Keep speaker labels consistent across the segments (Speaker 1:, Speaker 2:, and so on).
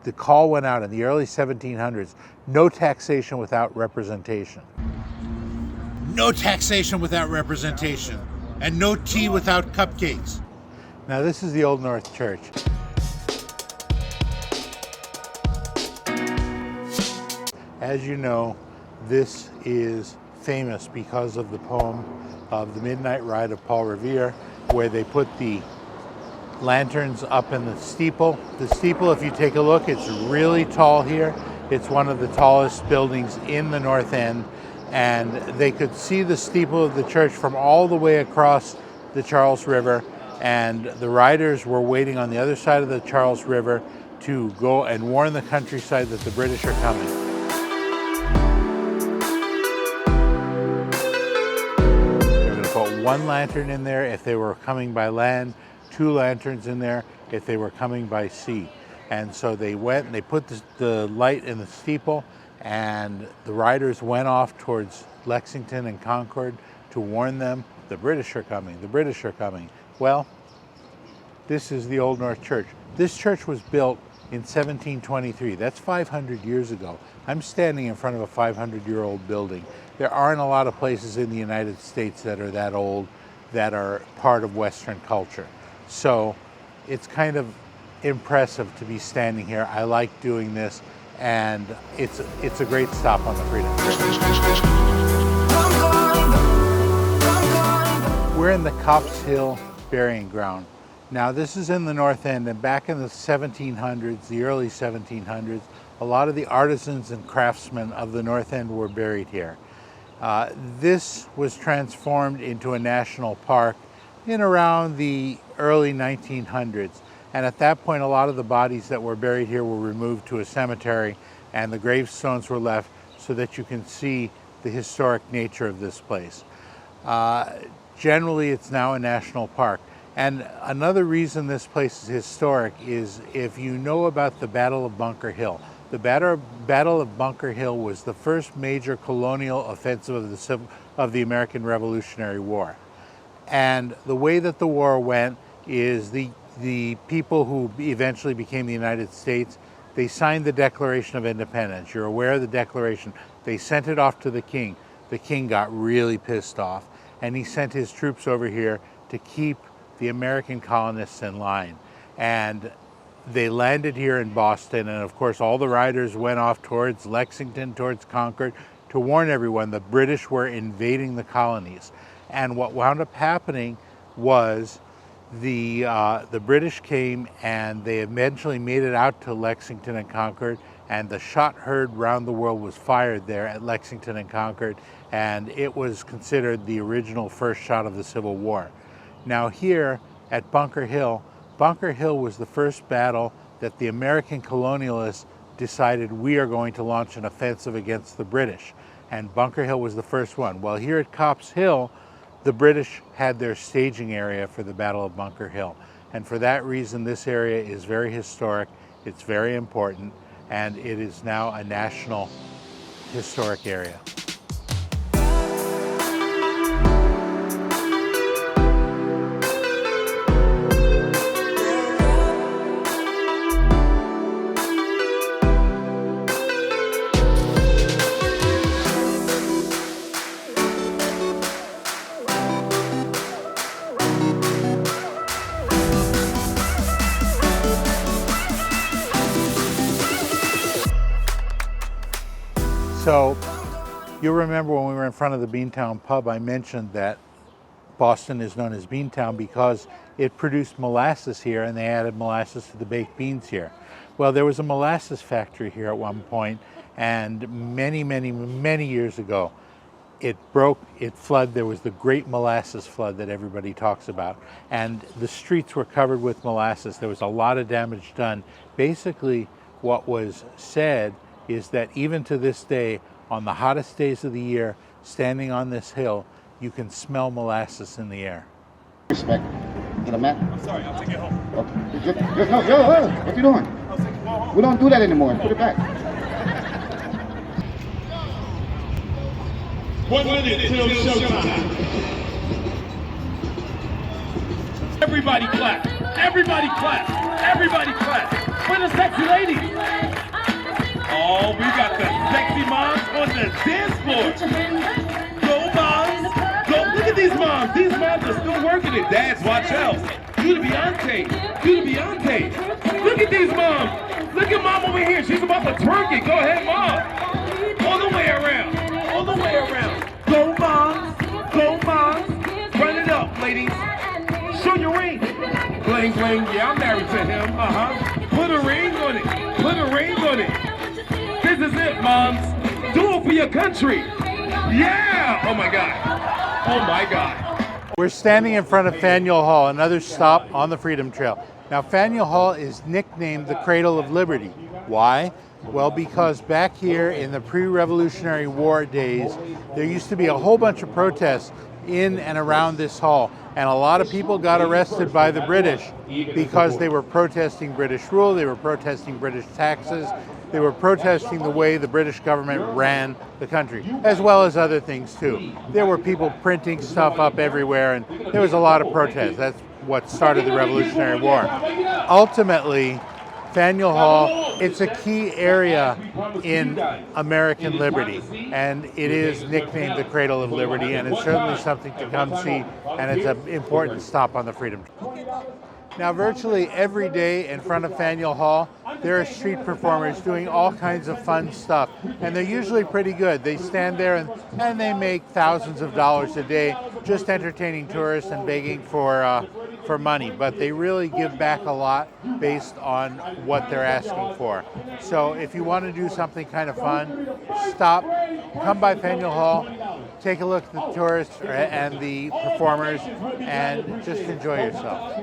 Speaker 1: the call went out in the early 1700s, no taxation without representation. No taxation without representation, and no tea without cupcakes. Now this is the Old North Church. As you know, this is famous because of the poem of The Midnight Ride of Paul Revere, where they put the lanterns up in the steeple. The steeple, if you take a look, it's really tall here. It's one of the tallest buildings in the North End, and they could see the steeple of the church from all the way across the Charles River, and the riders were waiting on the other side of the Charles River to go and warn the countryside that the British are coming. They were going to put one lantern in there if they were coming by land, 2 lanterns in there if they were coming by sea. And so they went and they put the light in the steeple, and the riders went off towards Lexington and Concord to warn them, the British are coming, the British are coming. Well, this is the Old North Church. This church was built in 1723. That's 500 years ago. I'm standing in front of a 500-year-old building. There aren't a lot of places in the United States that are that old, that are part of Western culture. So it's kind of impressive to be standing here. I like doing this, and it's a great stop on the Freedom Trail. We're in the Copp's Hill Burying Ground. Now this is in the North End, and back in the 1700s, the early 1700s, a lot of the artisans and craftsmen of the North End were buried here. This was transformed into a national park in around the early 1900s. And at that point, a lot of the bodies that were buried here were removed to a cemetery, and the gravestones were left so that you can see the historic nature of this place. Generally, it's now a national park. And another reason this place is historic is if you know about the Battle of Bunker Hill. The Battle of Bunker Hill was the first major colonial offensive of the American Revolutionary War. And the way that the war went is the people who eventually became the United States, they signed the Declaration of Independence. You're aware of the Declaration. They sent it off to the king. The king got really pissed off, and he sent his troops over here to keep the American colonists in line. And they landed here in Boston, and of course all the riders went off towards Lexington, towards Concord, to warn everyone the British were invading the colonies. And what wound up happening was the British came, and they eventually made it out to Lexington and Concord, and the shot heard round the world was fired there at Lexington and Concord, and it was considered the original first shot of the Civil War. Now here at Bunker Hill was the first battle that the American colonialists decided we are going to launch an offensive against the British, and Bunker Hill was the first one. Well, here at Copp's Hill, the British had their staging area for the Battle of Bunker Hill. And for that reason, this area is very historic, it's very important, and it is now a national historic area. So you'll remember when we were in front of the Beantown pub, I mentioned that Boston is known as Beantown because it produced molasses here, and they added molasses to the baked beans here. Well, there was a molasses factory here at one point, and many years ago, it broke, it flooded. There was the great molasses flood that everybody talks about, and the streets were covered with molasses. There was a lot of damage done. Basically, what was said is that even to this day, on the hottest days of the year, standing on this hill, you can smell molasses in the air.
Speaker 2: Respect. Get a mat?
Speaker 3: I'm sorry, I'll take it home.
Speaker 2: Okay. What you doing?
Speaker 3: I'll take it home.
Speaker 2: We don't do that anymore. Put it back.
Speaker 3: 1 minute till showtime. Everybody clap. Everybody clap. Everybody clap. For the sexy lady.
Speaker 4: Go moms! Go! Look at these moms! These moms are still working it. Dads, watch out! You the Beyonce! You the Beyonce! Look at these moms! Look at mom over here. She's about to twerk it. Go ahead, mom! All the way around. All the way around. Go moms! Go moms! Run it up, ladies. Show your ring. Bling bling. Yeah, I'm married to him. Put a ring on it. Put a ring on it. This is it, moms. Do it for your country. Yeah! Oh my God. Oh my God.
Speaker 1: We're standing in front of Faneuil Hall, another stop on the Freedom Trail. Now, Faneuil Hall is nicknamed the Cradle of Liberty. Why? Well, because back here in the pre-Revolutionary War days, there used to be a whole bunch of protests in and around this hall. And a lot of people got arrested by the British because they were protesting British rule, they were protesting British taxes, they were protesting the way the British government ran the country, as well as other things too. There were people printing stuff up everywhere, and there was a lot of protest. That's what started the Revolutionary War. Ultimately, Faneuil Hall, it's a key area in American liberty, and it is nicknamed the Cradle of Liberty, and it's certainly something to come see, and it's an important stop on the Freedom Trail. Now, virtually every day in front of Faneuil Hall, there are street performers doing all kinds of fun stuff, and they're usually pretty good. They stand there and they make thousands of dollars a day just entertaining tourists and begging for money, but they really give back a lot based on what they're asking for. So if you want to do something kind of fun, stop, come by Faneuil Hall, take a look at the tourists and the performers, and just enjoy yourself.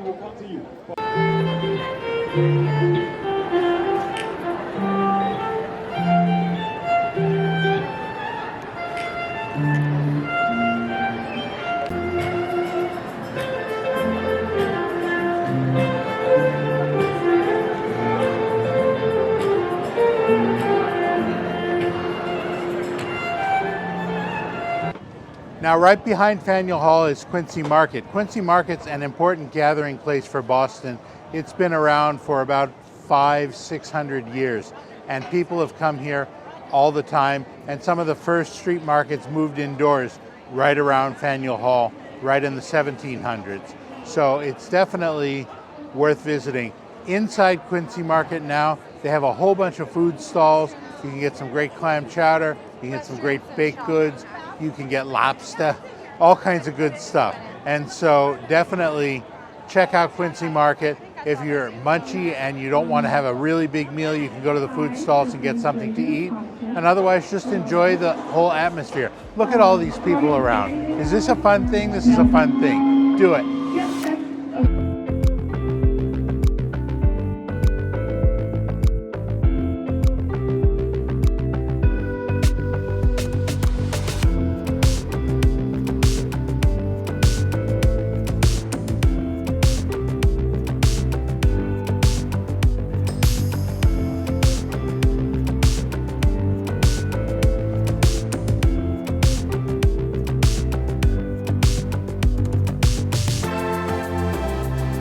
Speaker 1: Now, right behind Faneuil Hall is Quincy Market. Quincy Market's an important gathering place for Boston. It's been around for about 500-600 years, and people have come here all the time. And some of the first street markets moved indoors right around Faneuil Hall, right in the 1700s. So it's definitely worth visiting. Inside Quincy Market now, they have a whole bunch of food stalls. You can get some great clam chowder, you can get some great baked goods, you can get lobster, all kinds of good stuff. And so definitely check out Quincy Market. If you're munchy and you don't want to have a really big meal, you can go to the food stalls and get something to eat. And otherwise, just enjoy the whole atmosphere. Look at all these people around. Is this a fun thing? This is a fun thing. Do it.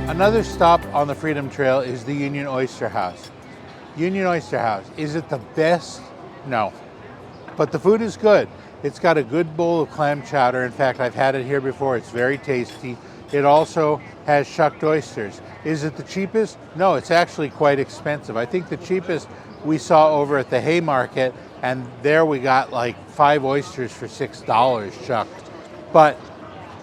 Speaker 1: Another stop on the Freedom Trail is the Union Oyster House. Union Oyster House, is it the best? No, but the food is good. It's got a good bowl of clam chowder. In fact, I've had it here before. It's very tasty. It also has shucked oysters. Is it the cheapest? No, it's actually quite expensive. I think the cheapest we saw over at the Haymarket, and there we got like 5 oysters for $6 shucked. But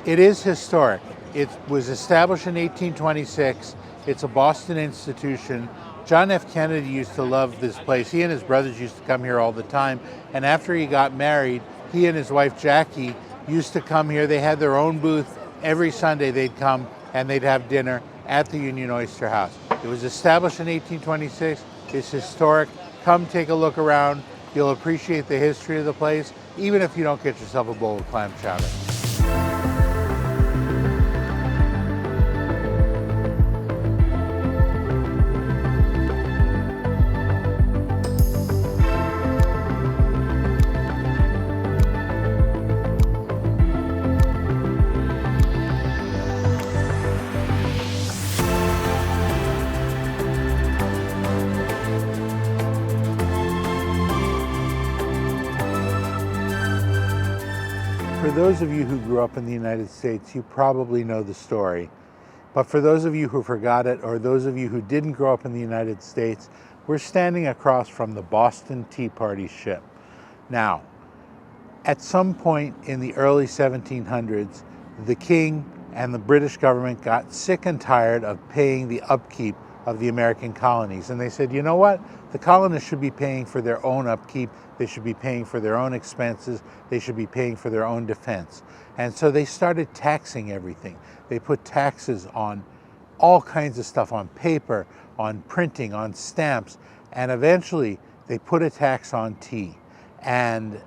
Speaker 1: it is historic. It was established in 1826. It's a Boston institution. John F. Kennedy used to love this place. He and his brothers used to come here all the time. And after he got married, he and his wife Jackie used to come here. They had their own booth. Every Sunday they'd come and they'd have dinner at the Union Oyster House. It was established in 1826. It's historic. Come take a look around. You'll appreciate the history of the place, even if you don't get yourself a bowl of clam chowder. For those of you who grew up in the United States, you probably know the story. But for those of you who forgot it, or those of you who didn't grow up in the United States, we're standing across from the Boston Tea Party ship. Now, at some point in the early 1700s, the king and the British government got sick and tired of paying the upkeep of the American colonies. And they said, you know what? The colonists should be paying for their own upkeep. They should be paying for their own expenses. They should be paying for their own defense. And so they started taxing everything. They put taxes on all kinds of stuff, on paper, on printing, on stamps. And eventually they put a tax on tea. And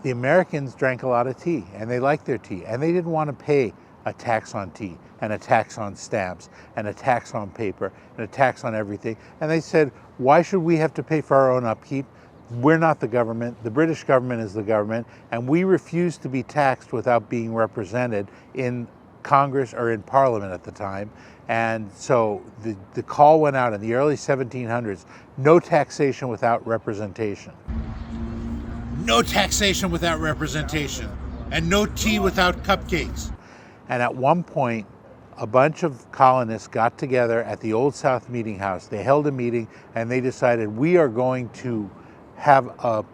Speaker 1: the Americans drank a lot of tea, and they liked their tea. And they didn't want to pay a tax on tea, and a tax on stamps, and a tax on paper, and a tax on everything. And they said, why should we have to pay for our own upkeep? We're not the government. The British government is the government, and we refuse to be taxed without being represented in Congress or in Parliament at the time. And so the call went out in the early 1700s, no taxation without representation. No taxation without representation, and no tea without cupcakes. And at one point, a bunch of colonists got together at the Old South Meeting House. They held a meeting and they decided, we are going to have a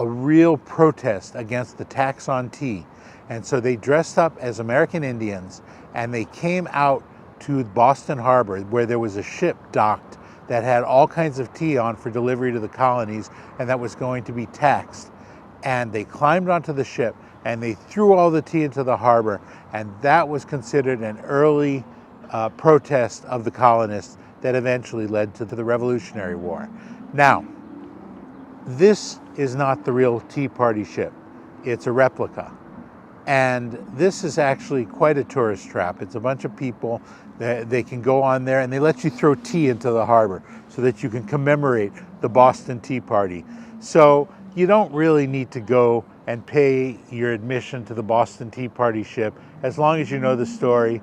Speaker 1: real protest against the tax on tea. And so they dressed up as American Indians and they came out to Boston Harbor, where there was a ship docked that had all kinds of tea on for delivery to the colonies, and that was going to be taxed. And they climbed onto the ship and they threw all the tea into the harbor, and that was considered an early protest of the colonists that eventually led to the Revolutionary War. Now, this is not the real Tea Party ship. It's a replica. And this is actually quite a tourist trap. It's a bunch of people that they can go on there, and they let you throw tea into the harbor so that you can commemorate the Boston Tea Party. So you don't really need to go and pay your admission to the Boston Tea Party ship as long as you know the story.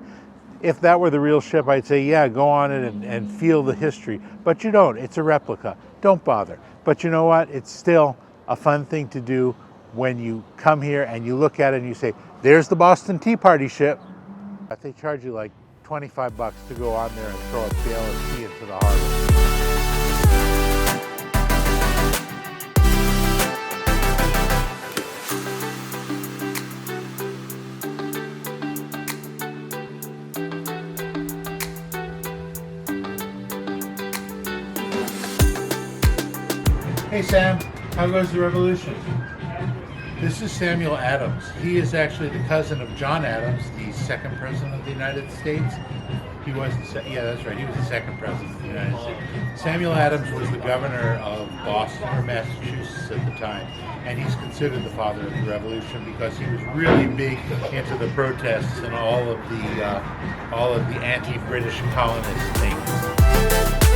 Speaker 1: If that were the real ship, I'd say, yeah, go on it and feel the history. But you don't. It's a replica. Don't bother. But you know what? It's still a fun thing to do when you come here and you look at it and you say, there's the Boston Tea Party ship. But they charge you like $25 to go on there and throw a bale of tea into the harbor. Hey Sam, how goes the revolution? This is Samuel Adams. He is actually the cousin of John Adams, the second president of the United States. He was, yeah, that's right, he was the second president of the United States. Samuel Adams was the governor of Boston or Massachusetts at the time, and he's considered the father of the revolution because he was really big into the protests and all of the anti-British colonist things.